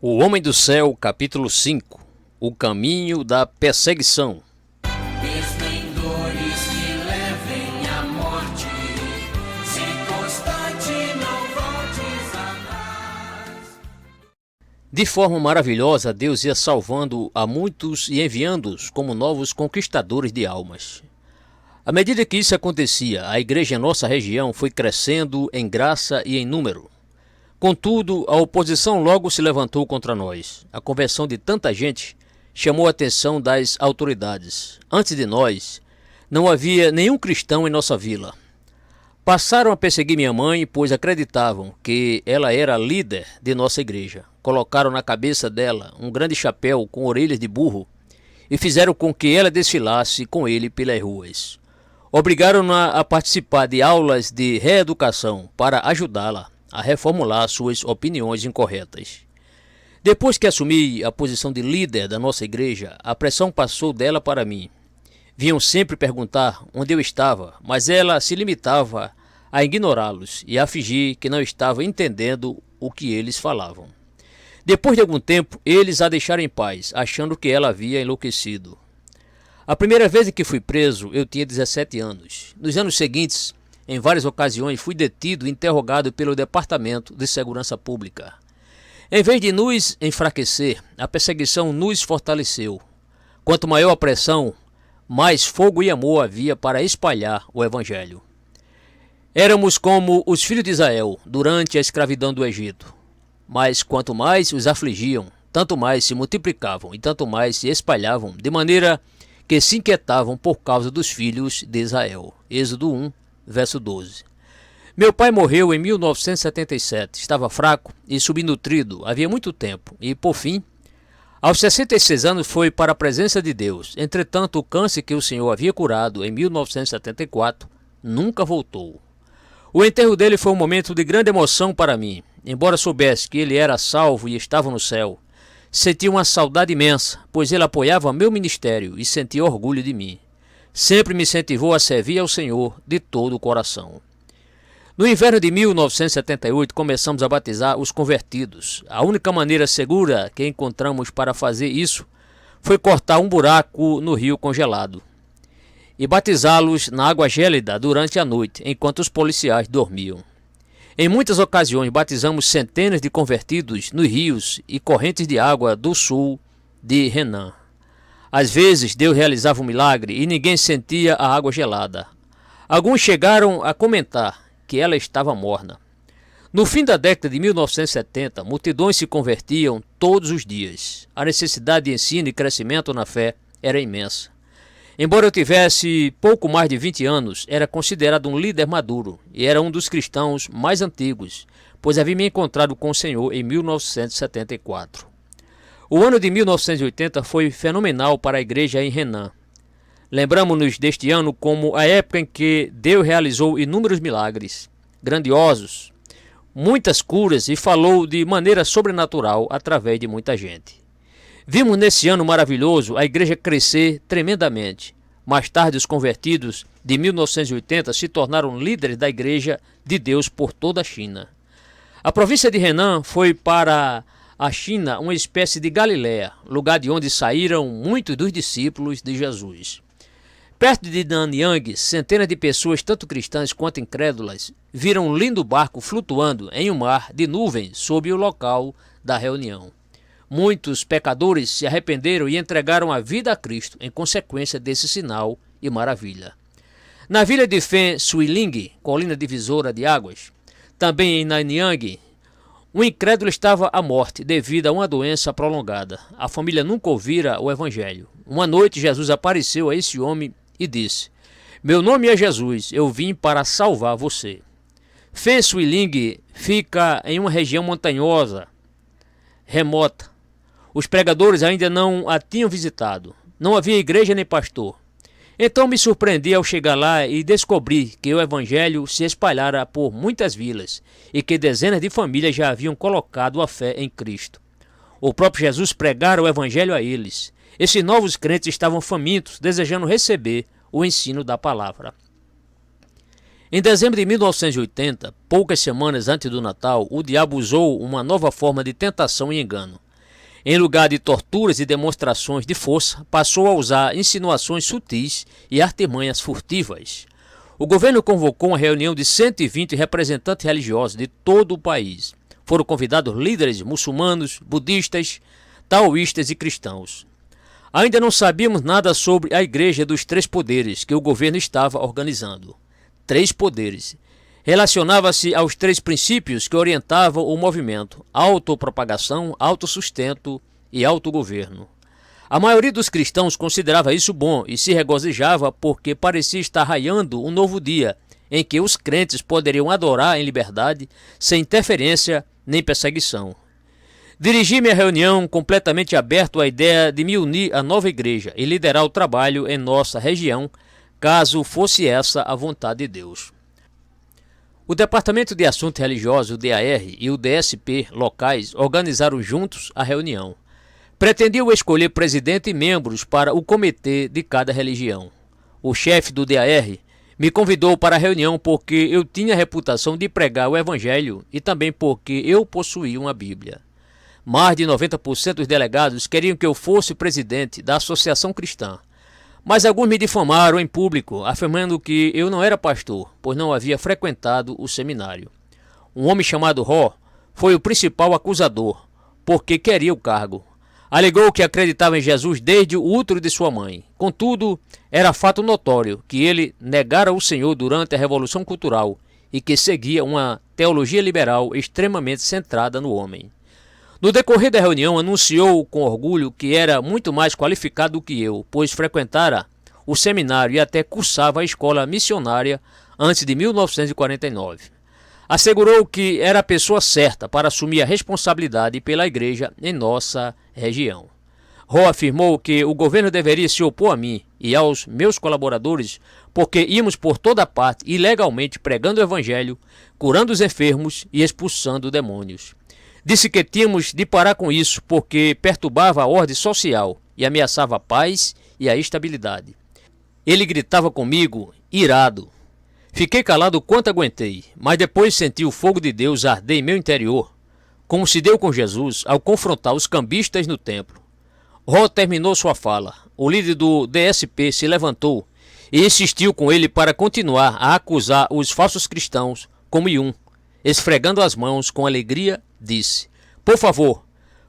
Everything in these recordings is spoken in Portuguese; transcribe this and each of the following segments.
O Homem do Céu, capítulo 5. O caminho da perseguição. Esplendores que levem à morte, se constante não voltes atrás. De forma maravilhosa, Deus ia salvando a muitos e enviando-os como novos conquistadores de almas. À medida que isso acontecia, a igreja em nossa região foi crescendo em graça e em número. Contudo, a oposição logo se levantou contra nós. A conversão de tanta gente chamou a atenção das autoridades. Antes de nós, não havia nenhum cristão em nossa vila. Passaram a perseguir minha mãe, pois acreditavam que ela era a líder de nossa igreja. Colocaram na cabeça dela um grande chapéu com orelhas de burro e fizeram com que ela desfilasse com ele pelas ruas. Obrigaram-na a participar de aulas de reeducação para ajudá-la a reformular suas opiniões incorretas. Depois que assumi a posição de líder da nossa igreja, a pressão passou dela para mim. Vinham sempre perguntar onde eu estava, mas ela se limitava a ignorá-los e a fingir que não estava entendendo o que eles falavam. Depois de algum tempo, eles a deixaram em paz, achando que ela havia enlouquecido. A primeira vez em que fui preso, eu tinha 17 anos. Nos anos seguintes, em várias ocasiões, fui detido e interrogado pelo Departamento de Segurança Pública. Em vez de nos enfraquecer, a perseguição nos fortaleceu. Quanto maior a pressão, mais fogo e amor havia para espalhar o Evangelho. Éramos como os filhos de Israel durante a escravidão do Egito. Mas quanto mais os afligiam, tanto mais se multiplicavam e tanto mais se espalhavam, de maneira que se inquietavam por causa dos filhos de Israel. Êxodo 1, verso 12. Meu pai morreu em 1977. Estava fraco e subnutrido havia muito tempo e, por fim, aos 66 anos foi para a presença de Deus. Entretanto, o câncer que o Senhor havia curado em 1974 nunca voltou. O enterro dele foi um momento de grande emoção para mim. Embora soubesse que ele era salvo e estava no céu, senti uma saudade imensa, pois ele apoiava meu ministério e sentia orgulho de mim. Sempre me incentivou a servir ao Senhor de todo o coração. No inverno de 1978, começamos a batizar os convertidos. A única maneira segura que encontramos para fazer isso foi cortar um buraco no rio congelado e batizá-los na água gélida durante a noite, enquanto os policiais dormiam. Em muitas ocasiões, batizamos centenas de convertidos nos rios e correntes de água do sul de Renan. Às vezes, Deus realizava um milagre e ninguém sentia a água gelada. Alguns chegaram a comentar que ela estava morna. No fim da década de 1970, multidões se convertiam todos os dias. A necessidade de ensino e crescimento na fé era imensa. Embora eu tivesse pouco mais de 20 anos, era considerado um líder maduro e era um dos cristãos mais antigos, pois havia me encontrado com o Senhor em 1974. O ano de 1980 foi fenomenal para a igreja em Renan. Lembramos-nos deste ano como a época em que Deus realizou inúmeros milagres grandiosos, muitas curas e falou de maneira sobrenatural através de muita gente. Vimos nesse ano maravilhoso a igreja crescer tremendamente. Mais tarde, os convertidos de 1980 se tornaram líderes da igreja de Deus por toda a China. A província de Renan foi para a China uma espécie de Galiléia, lugar de onde saíram muitos dos discípulos de Jesus. Perto de Nanyang, centenas de pessoas, tanto cristãs quanto incrédulas, viram um lindo barco flutuando em um mar de nuvens sob o local da reunião. Muitos pecadores se arrependeram e entregaram a vida a Cristo em consequência desse sinal e maravilha. Na vila de Fen Suiling, colina divisora de águas, também em Nanyang, um incrédulo estava à morte devido a uma doença prolongada. A família nunca ouvira o evangelho. Uma noite Jesus apareceu a esse homem e disse: "Meu nome é Jesus, eu vim para salvar você." Fen Suiling fica em uma região montanhosa, remota. Os pregadores ainda não a tinham visitado. Não havia igreja nem pastor. Então me surpreendi ao chegar lá e descobri que o evangelho se espalhara por muitas vilas e que dezenas de famílias já haviam colocado a fé em Cristo. O próprio Jesus pregara o evangelho a eles. Esses novos crentes estavam famintos, desejando receber o ensino da palavra. Em dezembro de 1980, poucas semanas antes do Natal, o diabo usou uma nova forma de tentação e engano. Em lugar de torturas e demonstrações de força, passou a usar insinuações sutis e artimanhas furtivas. O governo convocou uma reunião de 120 representantes religiosos de todo o país. Foram convidados líderes muçulmanos, budistas, taoístas e cristãos. Ainda não sabíamos nada sobre a Igreja dos Três Poderes que o governo estava organizando. Três poderes. Relacionava-se aos três princípios que orientavam o movimento: autopropagação, autossustento e autogoverno. A maioria dos cristãos considerava isso bom e se regozijava porque parecia estar raiando um novo dia em que os crentes poderiam adorar em liberdade, sem interferência nem perseguição. Dirigi-me à reunião completamente aberto à ideia de me unir à nova igreja e liderar o trabalho em nossa região, caso fosse essa a vontade de Deus. O Departamento de Assuntos Religiosos, o DAR, e o DSP locais organizaram juntos a reunião. Pretendiam escolher presidente e membros para o comitê de cada religião. O chefe do DAR me convidou para a reunião porque eu tinha a reputação de pregar o evangelho e também porque eu possuía uma Bíblia. Mais de 90% dos delegados queriam que eu fosse presidente da Associação Cristã. Mas alguns me difamaram em público, afirmando que eu não era pastor, pois não havia frequentado o seminário. Um homem chamado Ró foi o principal acusador, porque queria o cargo. Alegou que acreditava em Jesus desde o útero de sua mãe. Contudo, era fato notório que ele negara o Senhor durante a Revolução Cultural e que seguia uma teologia liberal extremamente centrada no homem. No decorrer da reunião, anunciou com orgulho que era muito mais qualificado do que eu, pois frequentara o seminário e até cursava a escola missionária antes de 1949. Assegurou que era a pessoa certa para assumir a responsabilidade pela igreja em nossa região. Ró afirmou que o governo deveria se opor a mim e aos meus colaboradores porque íamos por toda parte ilegalmente pregando o evangelho, curando os enfermos e expulsando demônios. Disse que tínhamos de parar com isso porque perturbava a ordem social e ameaçava a paz e a estabilidade. Ele gritava comigo, irado. Fiquei calado o quanto aguentei, mas depois senti o fogo de Deus arder em meu interior, como se deu com Jesus ao confrontar os cambistas no templo. Ró terminou sua fala. O líder do DSP se levantou e insistiu com ele para continuar a acusar os falsos cristãos como um. Esfregando as mãos com alegria, disse: "Por favor,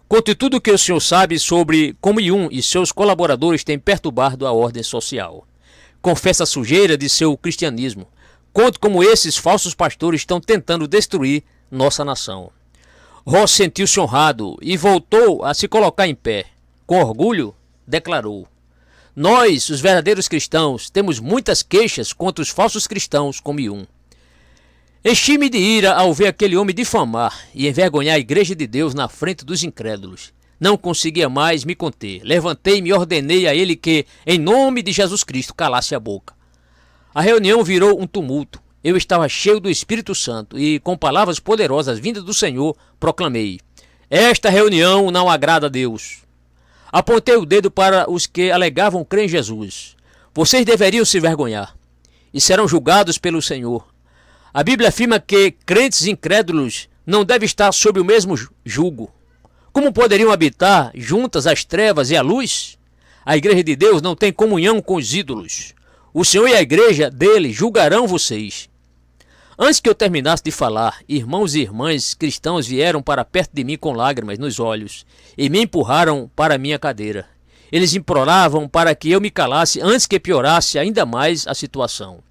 conte tudo o que o senhor sabe sobre como Yun e seus colaboradores têm perturbado a ordem social. Confesse a sujeira de seu cristianismo. Conte como esses falsos pastores estão tentando destruir nossa nação." Ró sentiu-se honrado e voltou a se colocar em pé. Com orgulho, declarou: "Nós, os verdadeiros cristãos, temos muitas queixas contra os falsos cristãos como Yun. Enchi-me de ira ao ver aquele homem difamar e envergonhar a igreja de Deus na frente dos incrédulos. Não conseguia mais me conter. Levantei-me e ordenei a ele que, em nome de Jesus Cristo, calasse a boca." A reunião virou um tumulto. Eu estava cheio do Espírito Santo e, com palavras poderosas vindas do Senhor, proclamei: "Esta reunião não agrada a Deus." Apontei o dedo para os que alegavam crer em Jesus. "Vocês deveriam se vergonhar e serão julgados pelo Senhor. A Bíblia afirma que crentes incrédulos não devem estar sob o mesmo jugo. Como poderiam habitar juntas as trevas e a luz? A igreja de Deus não tem comunhão com os ídolos. O Senhor e a igreja dele julgarão vocês." Antes que eu terminasse de falar, irmãos e irmãs cristãos vieram para perto de mim com lágrimas nos olhos e me empurraram para minha cadeira. Eles imploravam para que eu me calasse antes que piorasse ainda mais a situação.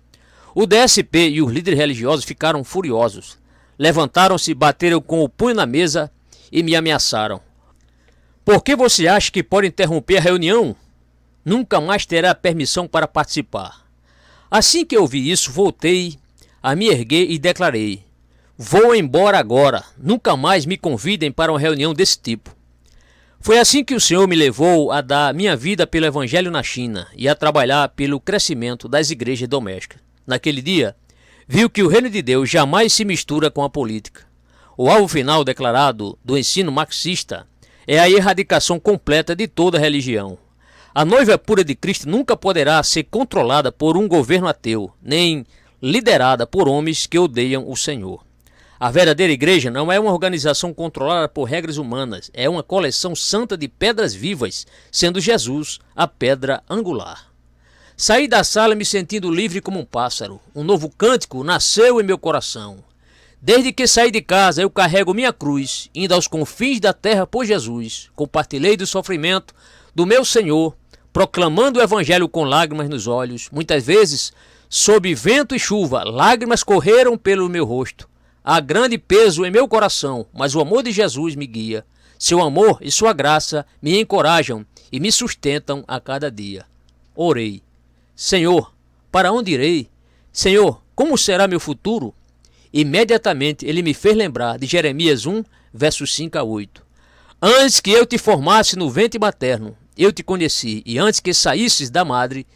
O DSP e os líderes religiosos ficaram furiosos. Levantaram-se, bateram com o punho na mesa e me ameaçaram. "Por que você acha que pode interromper a reunião? Nunca mais terá permissão para participar." Assim que eu vi isso, voltei a me erguer e declarei: "Vou embora agora. Nunca mais me convidem para uma reunião desse tipo." Foi assim que o Senhor me levou a dar minha vida pelo Evangelho na China e a trabalhar pelo crescimento das igrejas domésticas. Naquele dia, viu que o reino de Deus jamais se mistura com a política. O alvo final declarado do ensino marxista é a erradicação completa de toda religião. A noiva pura de Cristo nunca poderá ser controlada por um governo ateu, nem liderada por homens que odeiam o Senhor. A verdadeira igreja não é uma organização controlada por regras humanas, é uma coleção santa de pedras vivas, sendo Jesus a pedra angular. Saí da sala me sentindo livre como um pássaro. Um novo cântico nasceu em meu coração. Desde que saí de casa, eu carrego minha cruz, indo aos confins da terra por Jesus. Compartilhei do sofrimento do meu Senhor, proclamando o evangelho com lágrimas nos olhos. Muitas vezes, sob vento e chuva, lágrimas correram pelo meu rosto. Há grande peso em meu coração, mas o amor de Jesus me guia. Seu amor e sua graça me encorajam e me sustentam a cada dia. Orei. Senhor, para onde irei? Senhor, como será meu futuro? Imediatamente ele me fez lembrar de Jeremias 1, versos 5 a 8. Antes que eu te formasse no ventre materno, eu te conheci, e antes que saísses da madre,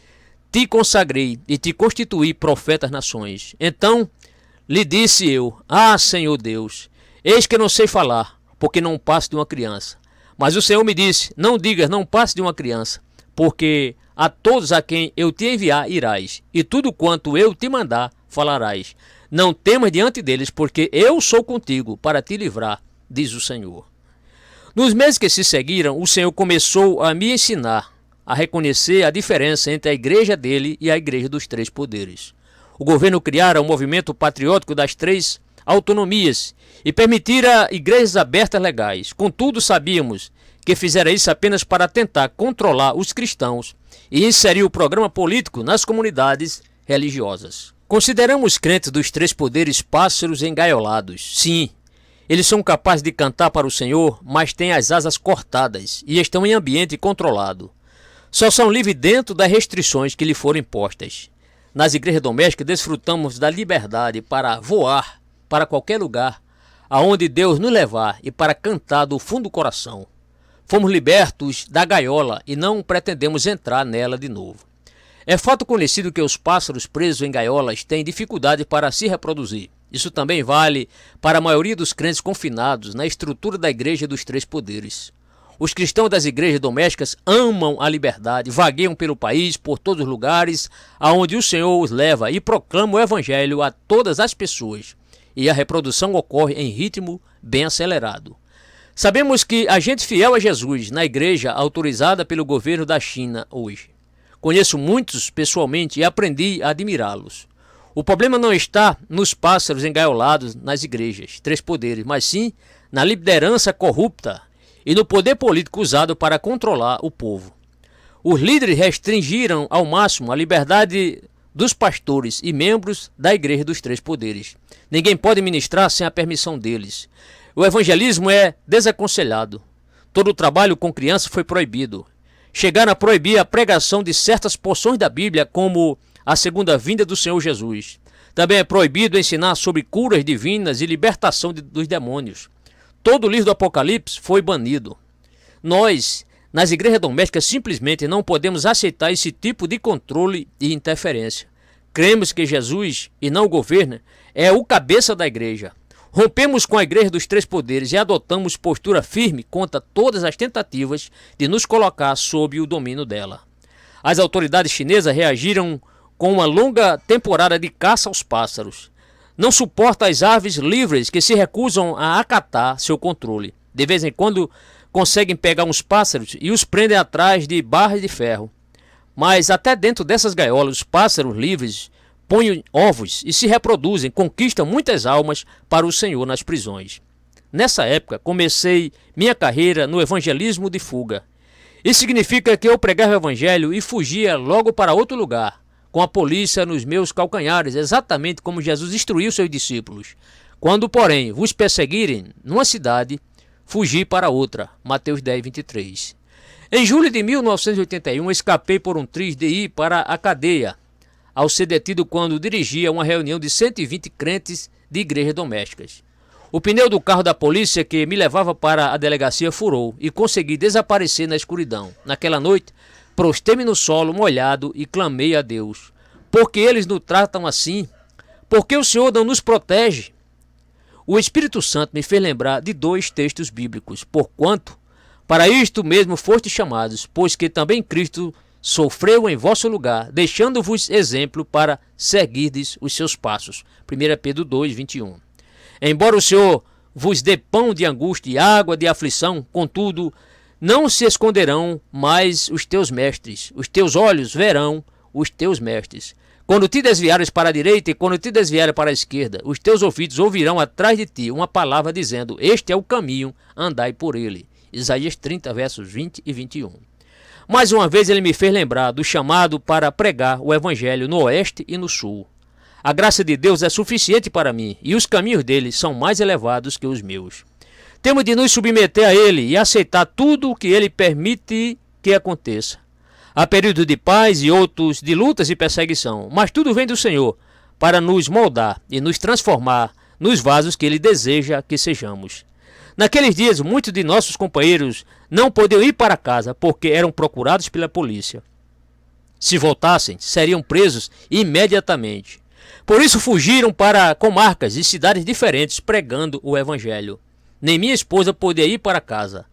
te consagrei e te constituí profeta às nações. Então lhe disse eu, Senhor Deus, eis que não sei falar, porque não passo de uma criança. Mas o Senhor me disse, não digas, não passe de uma criança, porque a todos a quem eu te enviar irás, e tudo quanto eu te mandar falarás. Não temas diante deles, porque eu sou contigo para te livrar, diz o Senhor. Nos meses que se seguiram, o Senhor começou a me ensinar a reconhecer a diferença entre a igreja dele e a igreja dos três poderes. O governo criara um movimento patriótico das três autonomias e permitira igrejas abertas legais. Contudo, sabíamos que fizera isso apenas para tentar controlar os cristãos e inserir o programa político nas comunidades religiosas. Consideramos crentes dos três poderes pássaros engaiolados. Sim, eles são capazes de cantar para o Senhor, mas têm as asas cortadas e estão em ambiente controlado. Só são livres dentro das restrições que lhe foram impostas. Nas igrejas domésticas desfrutamos da liberdade para voar para qualquer lugar aonde Deus nos levar e para cantar do fundo do coração. Fomos libertos da gaiola e não pretendemos entrar nela de novo. É fato conhecido que os pássaros presos em gaiolas têm dificuldade para se reproduzir. Isso também vale para a maioria dos crentes confinados na estrutura da igreja dos três poderes. Os cristãos das igrejas domésticas amam a liberdade, vagueiam pelo país, por todos os lugares aonde o Senhor os leva e proclamam o evangelho a todas as pessoas. E a reprodução ocorre em ritmo bem acelerado. Sabemos que há gente fiel a Jesus na igreja autorizada pelo governo da China hoje. Conheço muitos pessoalmente e aprendi a admirá-los. O problema não está nos pássaros engaiolados nas igrejas, três poderes, mas sim na liderança corrupta e no poder político usado para controlar o povo. Os líderes restringiram ao máximo a liberdade dos pastores e membros da igreja dos três poderes. Ninguém pode ministrar sem a permissão deles. O evangelismo é desaconselhado. Todo o trabalho com crianças foi proibido. Chegaram a proibir a pregação de certas porções da Bíblia, como a segunda vinda do Senhor Jesus. Também é proibido ensinar sobre curas divinas e libertação dos demônios. Todo o livro do Apocalipse foi banido. Nós, nas igrejas domésticas, simplesmente não podemos aceitar esse tipo de controle e interferência. Cremos que Jesus, e não o governo, é o cabeça da igreja. Rompemos com a igreja dos três poderes e adotamos postura firme contra todas as tentativas de nos colocar sob o domínio dela. As autoridades chinesas reagiram com uma longa temporada de caça aos pássaros. Não suporta as aves livres que se recusam a acatar seu controle. De vez em quando conseguem pegar uns pássaros e os prendem atrás de barras de ferro. Mas até dentro dessas gaiolas, os pássaros livres põem ovos e se reproduzem, conquistam muitas almas para o Senhor nas prisões. Nessa época, comecei minha carreira no evangelismo de fuga. Isso significa que eu pregava o evangelho e fugia logo para outro lugar, com a polícia nos meus calcanhares, exatamente como Jesus instruiu seus discípulos. Quando, porém, vos perseguirem numa cidade, fugi para outra. Mateus 10, 23. Em julho de 1981, escapei por um triz de ir para a cadeia, ao ser detido quando dirigia uma reunião de 120 crentes de igrejas domésticas. O pneu do carro da polícia que me levava para a delegacia furou e consegui desaparecer na escuridão. Naquela noite, prostei-me no solo molhado e clamei a Deus. Por que eles nos tratam assim? Por que o Senhor não nos protege? O Espírito Santo me fez lembrar de dois textos bíblicos. Porquanto, para isto mesmo fostes chamados, pois que também Cristo sofreu em vosso lugar, deixando-vos exemplo para seguirdes os seus passos. 1 Pedro 2, 21. Embora o Senhor vos dê pão de angústia e água de aflição, contudo, não se esconderão mais os teus mestres. Os teus olhos verão os teus mestres. Quando te desviares para a direita e quando te desviares para a esquerda, os teus ouvidos ouvirão atrás de ti uma palavra dizendo: este é o caminho, andai por ele. Isaías 30, versos 20 e 21. Mais uma vez ele me fez lembrar do chamado para pregar o evangelho no oeste e no sul. A graça de Deus é suficiente para mim e os caminhos dele são mais elevados que os meus. Temos de nos submeter a ele e aceitar tudo o que ele permite que aconteça. Há períodos de paz e outros de lutas e perseguição, mas tudo vem do Senhor para nos moldar e nos transformar nos vasos que ele deseja que sejamos. Naqueles dias, muitos de nossos companheiros não podiam ir para casa porque eram procurados pela polícia. Se voltassem, seriam presos imediatamente. Por isso fugiram para comarcas e cidades diferentes pregando o evangelho. Nem minha esposa podia ir para casa.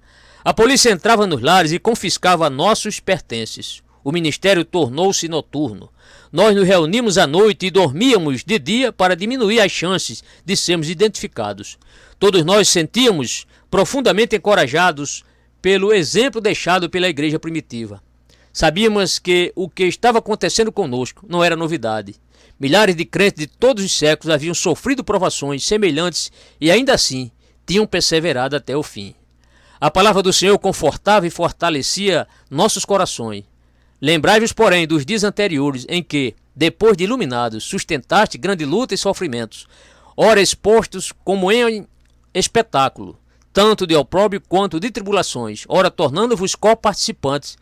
A polícia entrava nos lares e confiscava nossos pertences. O ministério tornou-se noturno. Nós nos reunimos à noite e dormíamos de dia para diminuir as chances de sermos identificados. Todos nós sentíamos profundamente encorajados pelo exemplo deixado pela igreja primitiva. Sabíamos que o que estava acontecendo conosco não era novidade. Milhares de crentes de todos os séculos haviam sofrido provações semelhantes e ainda assim tinham perseverado até o fim. A palavra do Senhor confortava e fortalecia nossos corações. Lembrai-vos, porém, dos dias anteriores em que, depois de iluminados, sustentaste grande luta e sofrimentos, ora expostos como em espetáculo, tanto de opróbrio quanto de tribulações, ora tornando-vos co-participantes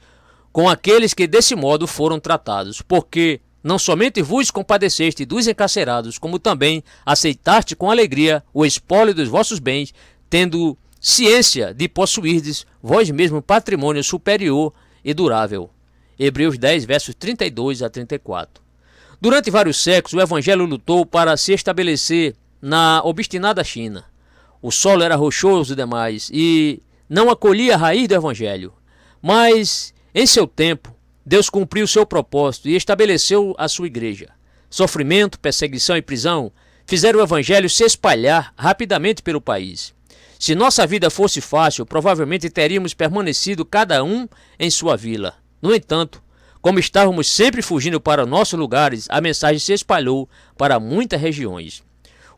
com aqueles que desse modo foram tratados, porque não somente vos compadeceste dos encarcerados, como também aceitaste com alegria o espólio dos vossos bens, tendo ciência de possuirdes vós mesmo patrimônio superior e durável. Hebreus 10, versos 32 a 34. Durante vários séculos, o evangelho lutou para se estabelecer na obstinada China. O solo era rochoso demais e não acolhia a raiz do evangelho. Mas, em seu tempo, Deus cumpriu seu propósito e estabeleceu a sua igreja. Sofrimento, perseguição e prisão fizeram o evangelho se espalhar rapidamente pelo país. Se nossa vida fosse fácil, provavelmente teríamos permanecido cada um em sua vila. No entanto, como estávamos sempre fugindo para nossos lugares, a mensagem se espalhou para muitas regiões.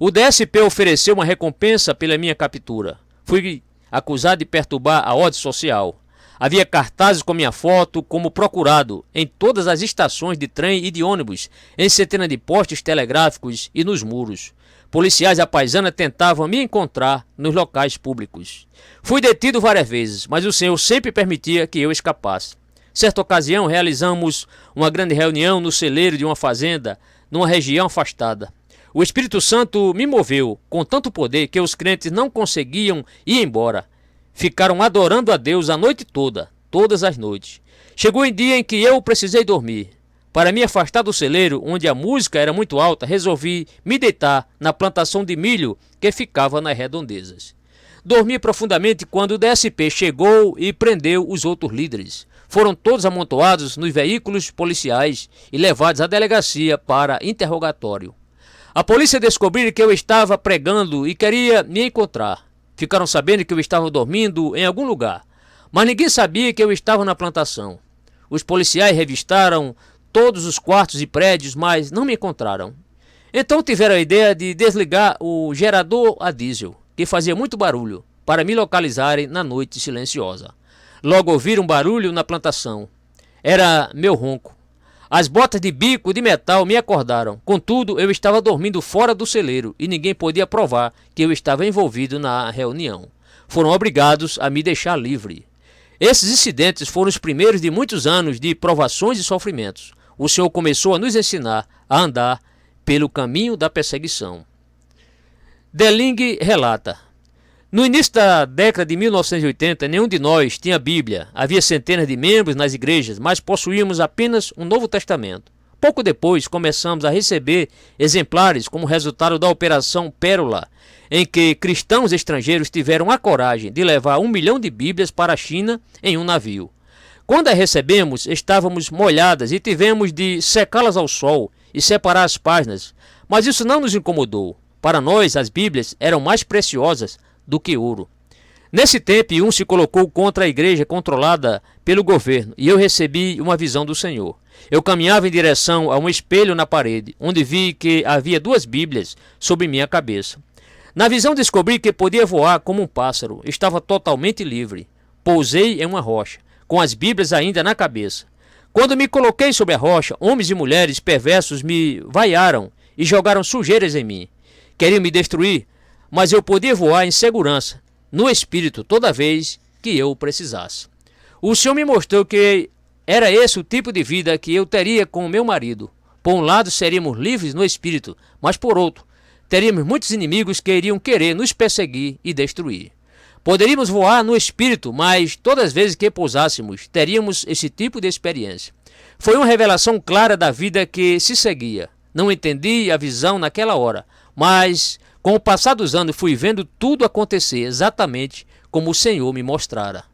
O DSP ofereceu uma recompensa pela minha captura. Fui acusado de perturbar a ordem social. Havia cartazes com minha foto como procurado em todas as estações de trem e de ônibus, em centenas de postes telegráficos e nos muros. Policiais à paisana tentavam me encontrar nos locais públicos. Fui detido várias vezes, mas o Senhor sempre permitia que eu escapasse. Certa ocasião, realizamos uma grande reunião no celeiro de uma fazenda, numa região afastada. O Espírito Santo me moveu com tanto poder que os crentes não conseguiam ir embora. Ficaram adorando a Deus a noite toda, todas as noites. Chegou um dia em que eu precisei dormir. Para me afastar do celeiro, onde a música era muito alta, resolvi me deitar na plantação de milho que ficava nas redondezas. Dormi profundamente quando o DSP chegou e prendeu os outros líderes. Foram todos amontoados nos veículos policiais e levados à delegacia para interrogatório. A polícia descobriu que eu estava pregando e queria me encontrar. Ficaram sabendo que eu estava dormindo em algum lugar, mas ninguém sabia que eu estava na plantação. Os policiais revistaram todos os quartos e prédios, mas não me encontraram. Então tiveram a ideia de desligar o gerador a diesel, que fazia muito barulho, para me localizarem na noite silenciosa. Logo ouviram um barulho na plantação. Era meu ronco. As botas de bico de metal me acordaram. Contudo, eu estava dormindo fora do celeiro e ninguém podia provar que eu estava envolvido na reunião. Foram obrigados a me deixar livre. Esses incidentes foram os primeiros de muitos anos de provações e sofrimentos. O Senhor começou a nos ensinar a andar pelo caminho da perseguição. Deling relata: no início da década de 1980, nenhum de nós tinha Bíblia. Havia centenas de membros nas igrejas, mas possuíamos apenas um Novo Testamento. Pouco depois, começamos a receber exemplares como resultado da Operação Pérola, em que cristãos estrangeiros tiveram a coragem de levar 1 milhão de Bíblias para a China em um navio. Quando as recebemos, estávamos molhadas e tivemos de secá-las ao sol e separar as páginas, mas isso não nos incomodou. Para nós, as Bíblias eram mais preciosas do que ouro. Nesse tempo, um se colocou contra a igreja controlada pelo governo e eu recebi uma visão do Senhor. Eu caminhava em direção a um espelho na parede, onde vi que havia 2 Bíblias sobre minha cabeça. Na visão descobri que podia voar como um pássaro, estava totalmente livre. Pousei em uma rocha, com as Bíblias ainda na cabeça. Quando me coloquei sobre a rocha, homens e mulheres perversos me vaiaram e jogaram sujeiras em mim. Queriam me destruir, mas eu podia voar em segurança, no espírito, toda vez que eu precisasse. O Senhor me mostrou que era esse o tipo de vida que eu teria com o meu marido. Por um lado, seríamos livres no espírito, mas por outro, teríamos muitos inimigos que iriam querer nos perseguir e destruir. Poderíamos voar no espírito, mas todas as vezes que pousássemos, teríamos esse tipo de experiência. Foi uma revelação clara da vida que se seguia. Não entendi a visão naquela hora, mas com o passar dos anos fui vendo tudo acontecer exatamente como o Senhor me mostrara.